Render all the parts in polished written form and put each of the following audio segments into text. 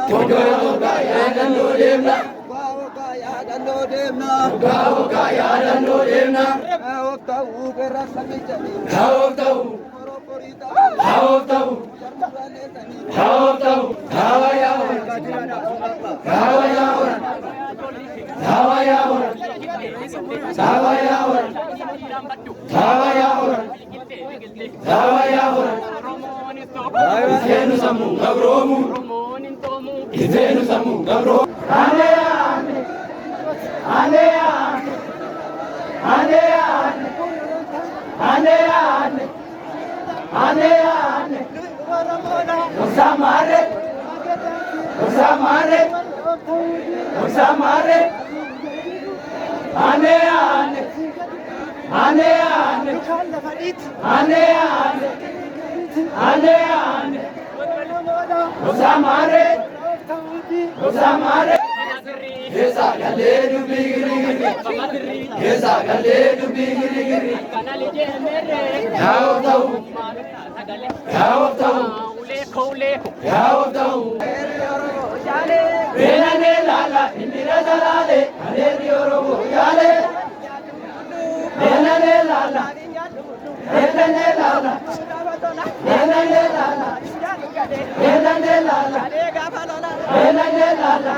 Kodoro kaya dando demna. Gawo kaya dando demna. Hawo tahu. Hawo tahu. Hawaya ora. Hawaya ora. Hawaya ora. Hawaya ora. Hawaya ora. Hawaya ora. Izenu samu gabromu. Izenu samu gabromu. Ane ane. Ane ane. Ane ane. Ane ane. Ane ane. Usamare. Usamare. Usamare. Ane ane. Ane ane. Ane ane. Ane ane. Usamare. Usamare. Yesa gale du bigri giri. Yesa gale du bigri giri. Yao tau. Yao tau. Yao tau. Benane lala indira dalale. Ane diorogo yale. Benane lala. Benane lala. Benane lala. Benane lala. Benane lala.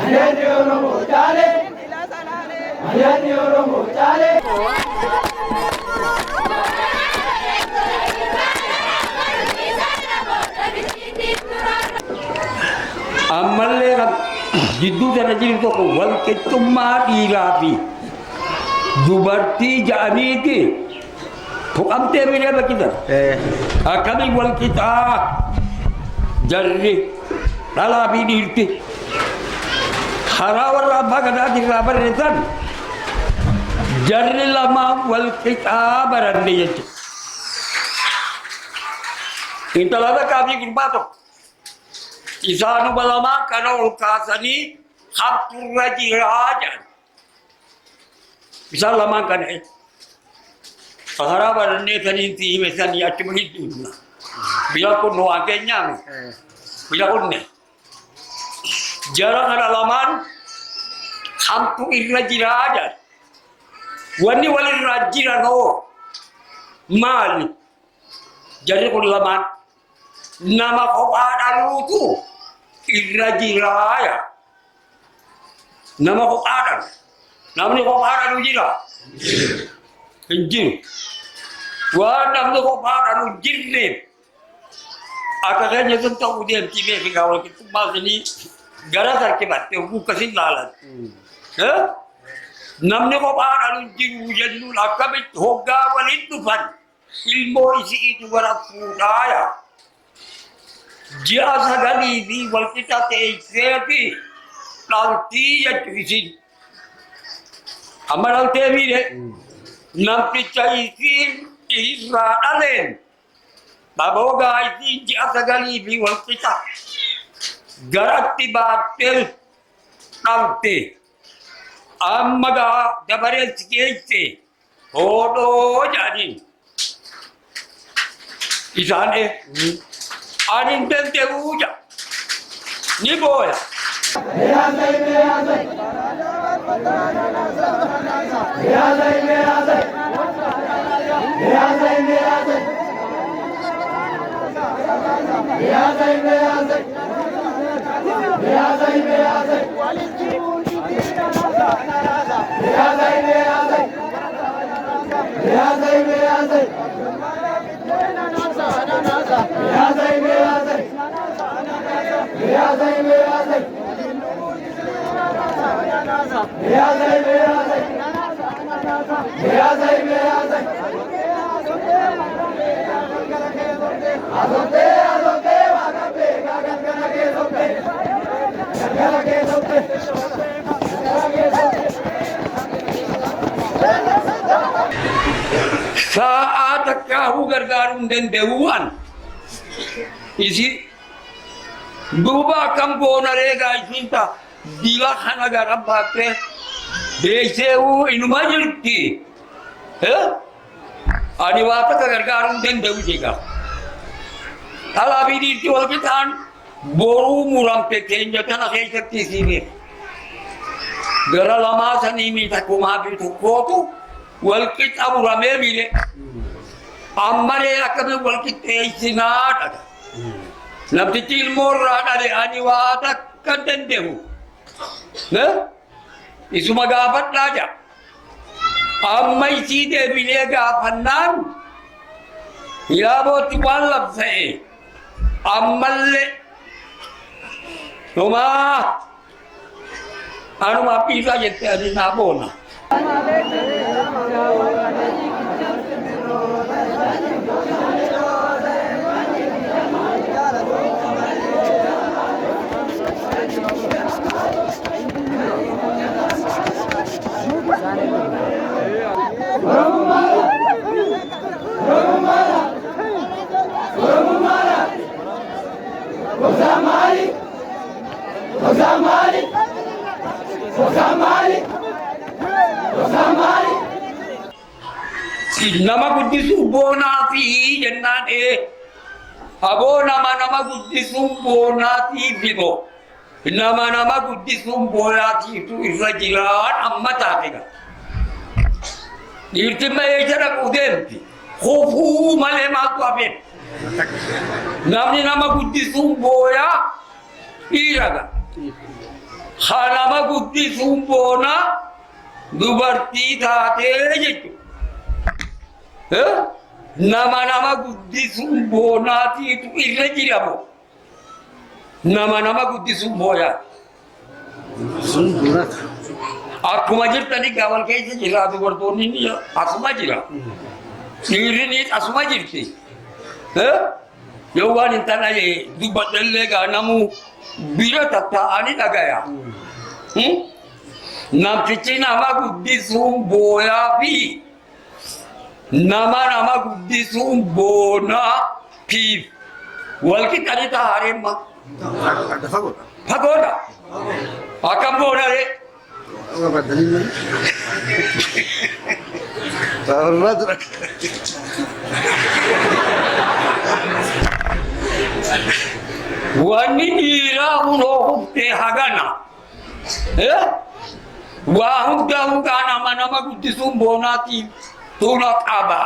Ane diorogo yale. Ane diorogo yale. Ammallee jidduu sana jiru tokko walqixxummaa dhiiraa fi dubartii ja'aniiti tuqamtee miidhee bakkisan akkamiin walqixaa jarri dhalaa fi dhiirti karaa warra abbaa gadaatiin irraa barreessan jarri lamaan walqixaa baranne jechuudha. Intala takkaa fi gurbaa tokko isaanu balamaa kana ol kaasanii habturra jiraa jedhan. Isaan lamaan kana karaa barannee saniin si hime sanii achuma hidduudha. Biyya kun waan keenyaami. Biyya kunne. Jara kana lamaan hamtu irra jiraa jedhan. Wanni walirraa jiranoo maali? Jarri kun lamaan nama kophaa dhaluutu irra jiraaya. Nama kophaadhaan. Namni kophaadhaan jira. Hin jiru. Waan namni kophaadhaan hin jirreef akka keenya sun ta'uu deemtii beekaa walqixxummaa isinii gara harkifatte oguu akkasiin laalan. Namni kophaadhaan hin jiru jennuun akkamitti hoggaa waliin dhufan ilmoo isiitu gara fuudhaaya. Ji'a sagalii fi walqixa teessee fi dhaltii jechuun isin. Amma dhaltee miidhe namticha isiin irraa dhaleen dhaboogaa isiin ji'a sagalii fi walqixa garatti baattee dhalte. Amma gaa dabareessi geesse hodhoo jedhaniin isaan anin danda'uu jira ni booya. Saat kau gargarun dan dewan isi buba kampo narega isinta bila hana garam bate deseu inumajulti adiwata gargarun dan dewu jega ala bidi ti walkitan Boru murampe keenya kana keessatti siime. Gara lamaa sanii miidha kumaafi tokkootu walqixa muramee miile. Ammalee akkamiin walqixxeessinaa dhaga. Namtichi ilmoorraa dhale ani waa takka danda'u. Isuma gaafadhaa jira. Amma isii deebilee gaafannaan yaabootti waan labsa'e ammallee Noma, anu mapi saja tadi nabona. Nama guddisu boonaa fi jennaan aboo nama guddisuun boonaatiif immoo nama guddisuun boonaatiitu irra jiraan amma taatega. Dhiirti malee jala qudeemti kofuu malee maaltu hafeen. Namni nama guddisuun booyaa dhiiraga. Haa nama guddisuun boonaa dubartii taatee jechuudha. Nama guddisuun boonaatiitu irra jiramu. Nama guddisuun booyaa. Akkuma jirtani gaawal keessa jira dubartoonni ni asuma jira. Dhiirri asuma jirti. Yoo waan hin taane dubbadhallee gaa namu bira taa'anii dhagaya. Namtichi nama guddisuun booyaa fi nama guddisuun boonaa fi walqixxanii taa'anii ma. Fagoodha. Akkam boonaree. Wanni dhiiraa hunoo huftee hagana. Waa hundaa nama guddisuun boonaatiif tuna qaba.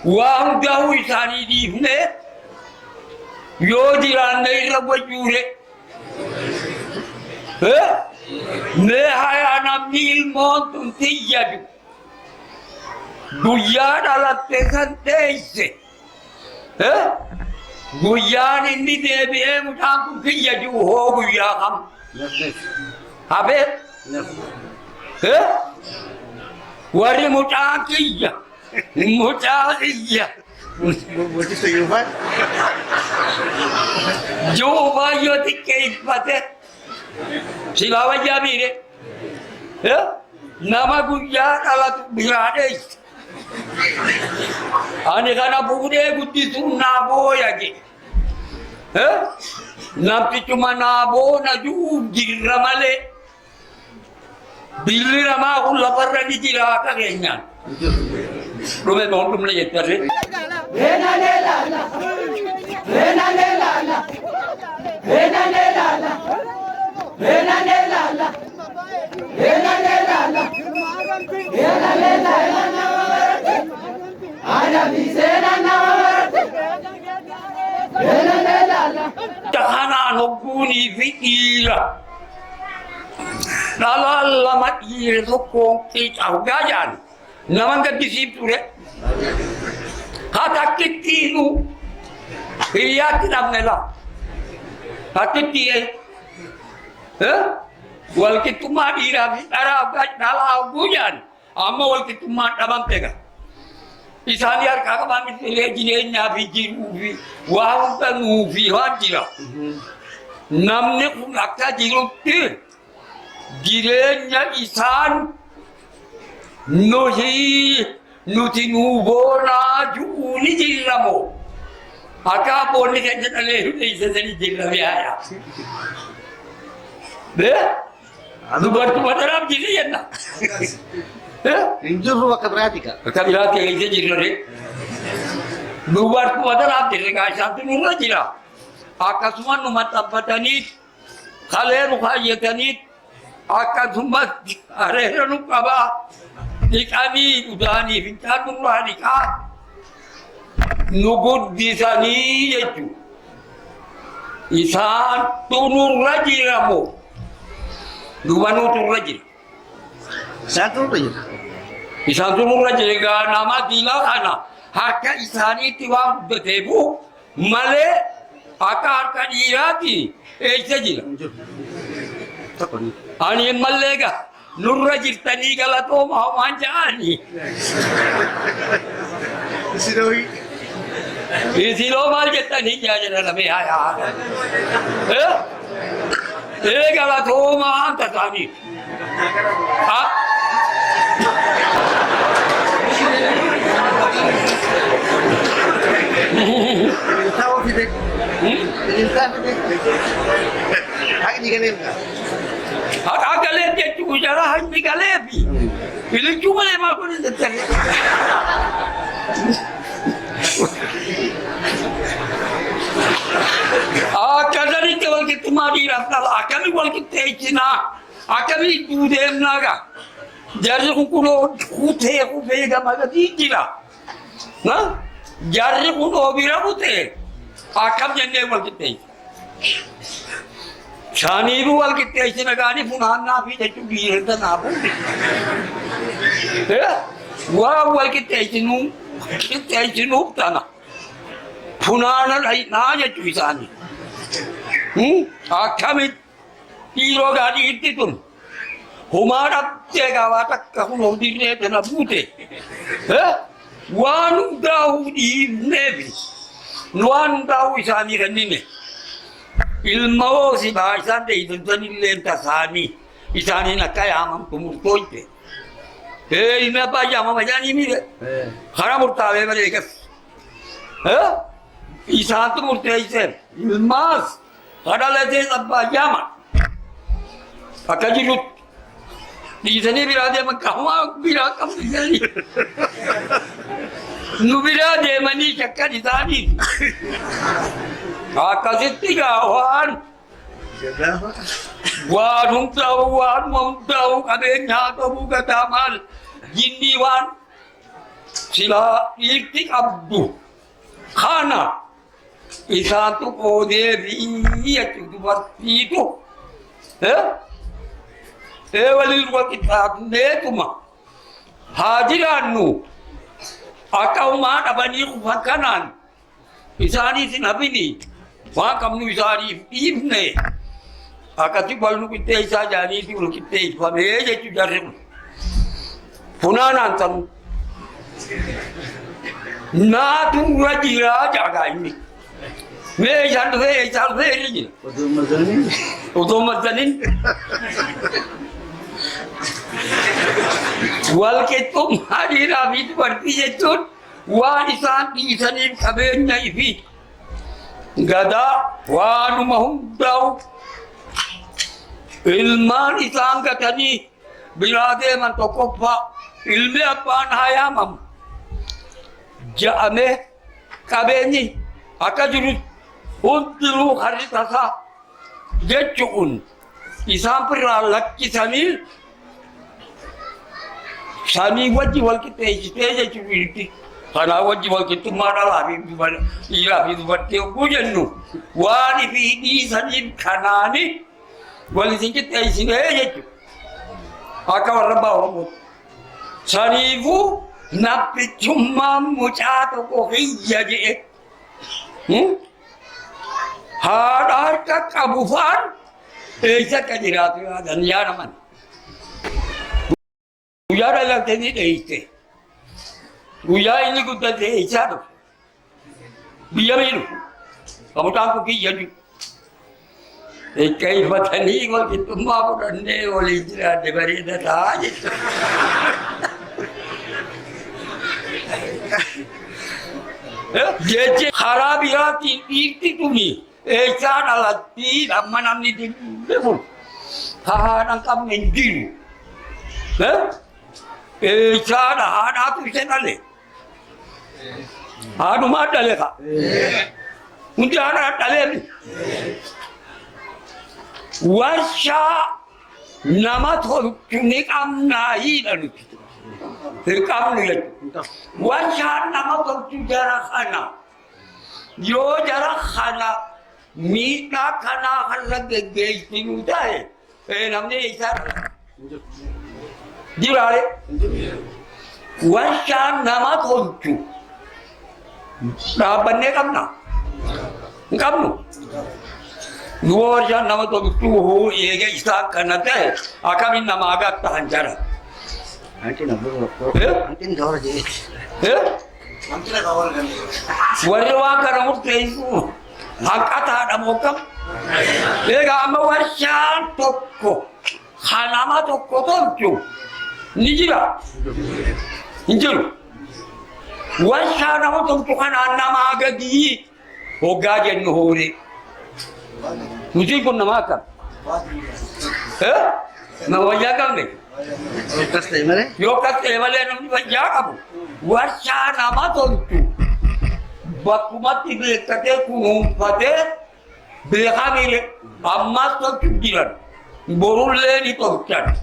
Waa hundaa isaanii dhiifnee yoo jiraanne irra wajjuure. Mee hayaa namni ilmoon tun tiyyadu. Guyyaa dhalatte kan teesse. Guyyaan inni deebi'ee mucaan kun tiyyadu hoo guyyaa kam. Habet? Warri mucaan kiyya. Mucaa kiyya. Juba yoo xiqqeeffate. Silaa wajjaa miire. Nama guyyaa dhalatu biraa dheesse. Ani kana fuudhee guddisuun naa booya jedhe. Namtichuma naa boona ju'uuf jirra malee. Billi namaa kun lafarra ni jira akka keenyaan. Dhume boon dhumne jettarre. Tahanaan hogguunii fi dhiira. Dhalaan lama dhiira tokkoon qiixaa gaajaan nama gaddisiif ture. Haa takkittiinu hiyyaatti dhabne la. Takkittii walqixxummaa dhiiraa fi dhalaa hogguu jaan amma walqixxummaan dhabamtega. Isaan harkaa qabaa mitilee jireenyaa fi jiruu fi waa hunda nuu fi waan jira. Namni kun akka jirutti jireenya isaan nuti nuu boonaa ju'uu ni jirramoo. Akka abboonni keenya dhalee hidheessanii jirra mi'aaya. Dubartuma dhanaaf jirri jenna. Injurru bakka biraatika. Bakka biraatti eegsee jirre. Dubartuma dhanaaf jirre gaa isaantu nurra jira. Akasuman numatampatanit, kalero kayatanit, akasumat areranu kaba, ikani udani fitanung lahika, nugud disani yetu, isan tunur lagi kamu, dua tunur lagi, Satu aja. isan tunur lagi dengan nama dilakana, haka isani tiwang betebu, male. Akar kanirati, saja. Ani malega, nurra jirtani galato mau manjani. Isi lo mal jirtani jajan dalam ya. Galato mau antasani. Tahu sih. Agak dia juga jarah hanya galebi. Bila cuma lima pun itu terjadi. Kadang itu kalau kita mari rafal, akan kalau kita icina, akan itu dem naga. Jadi kuno kute gamaga tinggilah. Nah, jadi kuno bira kute. Akam jende wal kitai. Shani bu wal kitai sina gani punan na fi jetu birta na bu. Wa wal kitai sinu tana. Punan na jetu isani. Akam iro gani ititun. Humara tega watak kahuno dirne tana bute. Wanu dahu di nebi. Nuan tahu isani kanine. Ilmu si bahasa de itu jadi lenta sani. Isani nak kaya amam kumurtoite. Ini apa jam apa jadi ini? Haram urtawe mereka. Isan tu murtaise. Ilmas. Ada lagi apa jam? Pakai jilut. Di sini bila dia mengkawal bila kamu jadi. Nubira de mani cakap di tadi. Kasih tiga wan. Wan tahu kadenya tu buka tamal. Jindi wan. Sila itik abdu. Khana. Isatu kode biya tu buat itu. Walil buat kita ne cuma. Hajiranu. Akau mat apa ni kufat kanan. Isani sinabi ni. Wah kamu isani ibne. Akati balu kita isa jadi ti ulu kita iswa meja tu jarim. Punanan tam. Na tu rajira jaga ini. Meja tu isa ini. Udah mazanin. Wal ketum hadir abid berpijatun warisan di sanin kabenya ifi gada wanu mahundau ilman isang katani bilade man tokopa ilme apan hayamam jame kabeni akajurut untilu haritasa jechun isam peralak kisanil Sani wajib wal kita aja curi karena wajib wal kita marah lah iya itu buat kau pujan nu wani di sani kanani wal singkit sini aja tu akak orang bawa sani bu napi cuma mucat ko hija je har kabufan isa kajiratu dan ya naman Uya dalam tadi deh. Uya ini kita deh caro. Biar itu. Kamu tahu ki jadi. Kayak batani kalau kita mau berani oleh jiran diberi data aja. Jadi harabiat itu ni. Cara latih aman ni di level. Tahan angkam menjil. Cara hana tu senale. Hanu mada leka. Mujara dalemi. Washa nama tolku nikam nahi lalu. Nikam ni. Washa nama tolku jarak khana. Yo jarak khana. Mita khana khana gege pinudai. Namanya isar. Jirale. Washa nama tolku. Rabanne kamna. Kamu. Luar nama tolku ho ye isar khana deh. Akamin nama agak tahan jarak. Nanti nak berapa? Nanti dah je. Nanti nak awal kan. Warwa karamu keisu. Hakata ada mokam. Lega ama warshan tokko. Khanama tokko tolku. Nijira. Injil. Warshan nama tolku khana nama agadi. Hoga jen hore. Mujhe pun nama kam. Nawaya kam ne. Yokas temale namni wajja kamu. Warsha nama tolku. Bakumati kate kumpate behamile amma tolku jiran. Borulle ni tolkan.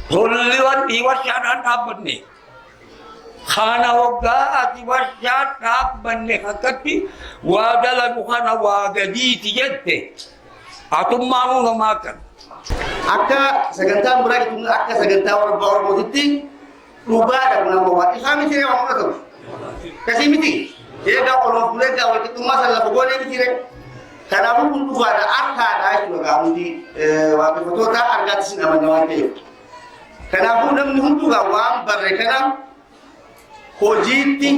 Tolliwan di warsha nabne. Khana hoga ati warsha nabne hakati wadala khana wagadi tijette. Atum manu namakan. Akka sagantaan biraa itu akka sagantaa warra bawar mootitti rubaa dha nama waa isaa miti ree waan ta'u kasii miti eegaa olof eegaa wal qixxummaa san lafa goonee miti ree kanaafuu kun dhugaadha harkaadha jechuudha gaa'uuti waaqeffatoota argaatti sin amanna waan ta'eef kanaafuu namni hundugaa waan barre kana hojiitti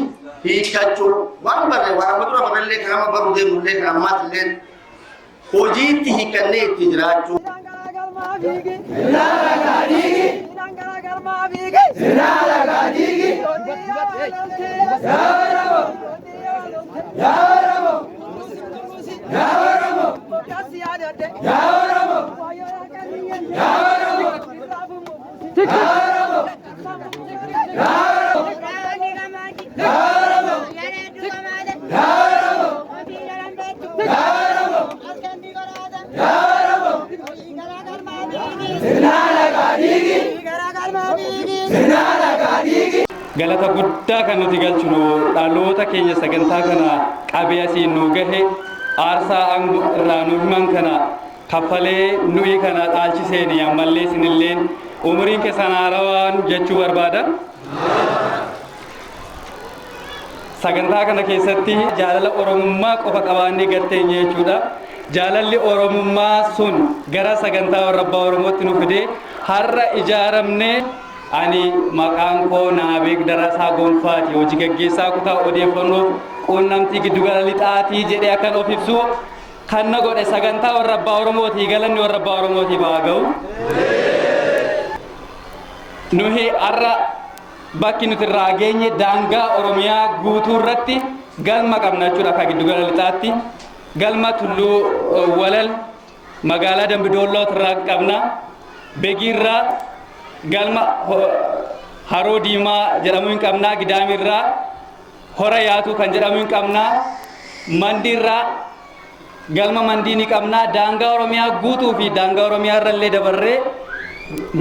hiikachuu waan barre waan amma dura barallee kan amma baruu deemullee kan ammaatillee hojiitti hiikannee itti jiraachuu. Galata guddaa kan nuti galchinu dhaloota keenya sagantaa kana qabee asiin nu gahe aarsaa irraa nu himan kana kaffalee nuyi kana dhaalchiseen ammallee isinilleen umriin keessan haarawaan jechuu barbaada. Sagantaa kana keessatti jaalala Oromummaa qofa qabaannee gatteenye jechuudha. Jaalalli Oromummaa sun gara sagantaa warra abbaa Oromootti nu fidee har'a ijaaramnee ani maqaan koo Naabeek Darasaa Gonfaati hojii gaggeessaa kutaa odeeffannoo quunnamtii giddugala lixaatii jedhee akkan of ibsu kan na godhe sagantaa warra abbaa Oromootii galanni warra abbaa Oromootii baa ga'u. Nuhi har'a bakki nuti irraa geenye daangaa Oromiyaa guutuu irratti galma qabna jechuudha akka giddugala lixaatti. Galma Tulluu Walal magaalaa Dambidolloo irraa qabna. Begiirraa galma Haroo Diimaa jedhamu hin qabna. Gidaamirraa Hora Yaatuu kan jedhamu hin qabna. Mandiirraa galma Mandii ni qabna. Daangaa Oromiyaa guutuu fi daangaa Oromiyaa irrallee dabarree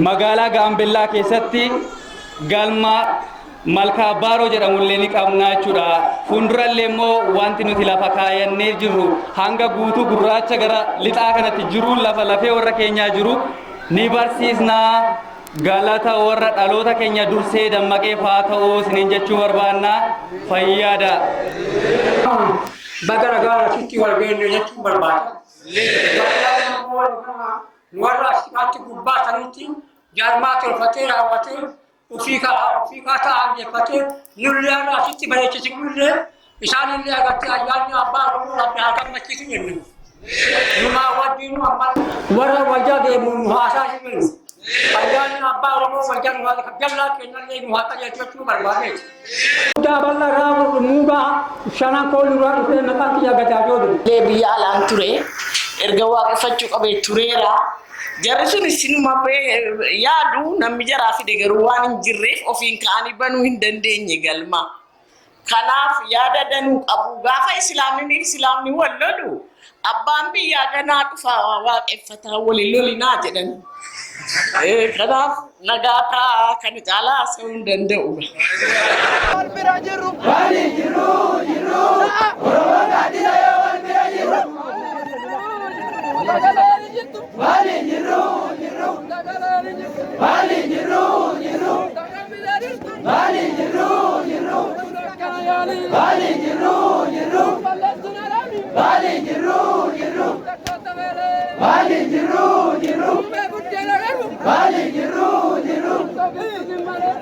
magaalaa Gaambellaa keessatti galma Malkaa Baaroo jedhamullee ni qabna jechuudha. Fuuldurallee immoo wanti nuti lafa kaayannee jirru hanga guutuu gurraacha gara lixaa kanatti jiru lafa lafee warra keenyaa jiru ni barsiisna. Galata warra dhaloota keenya dursee dammaqee faa ta'uu isiniin jechuu barbaanna. Fayyaada. Bagara gara sitti wal beekne jechuun barbaada. Warra asitti gubbaa sanitti jaarmaa tolfatee raawwatee ofii ta'an jeeffatee nullee asitti bareechisi nullee isaanillee agartee ayyaanni abbaa Oromoo rabbi haa gammachiisu jennu. Numaa wajjin warra wajjaa deemu nu haasaa jennu. Ayyaanni abbaa Oromoo wajjaa nu haala jallaa keenyallee nu haa qajeelchachuu barbaadeeti. Daaballa raabu muugaa shanan koolurraa dhufee maqaan kiyya gajaajoo jiru. Biyya alaan ture erga waaqeffachuu qabee tureera. Jarri sun isinuma yaadu namni jaraa fide garuu waan hin jirreef ofiin ka'anii banuu hin dandeenye galma. Kanaaf yaada danuu qabu gaafa islaamni wal lolu abbaan biyyaa ganaa dhufa waaqeffataa waliin lolinaa jedhan. Kanaaf nagaa taa'aa kana caalaa haasa'uu hin danda'u.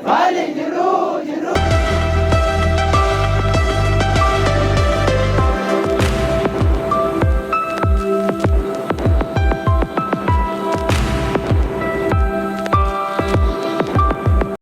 Vale,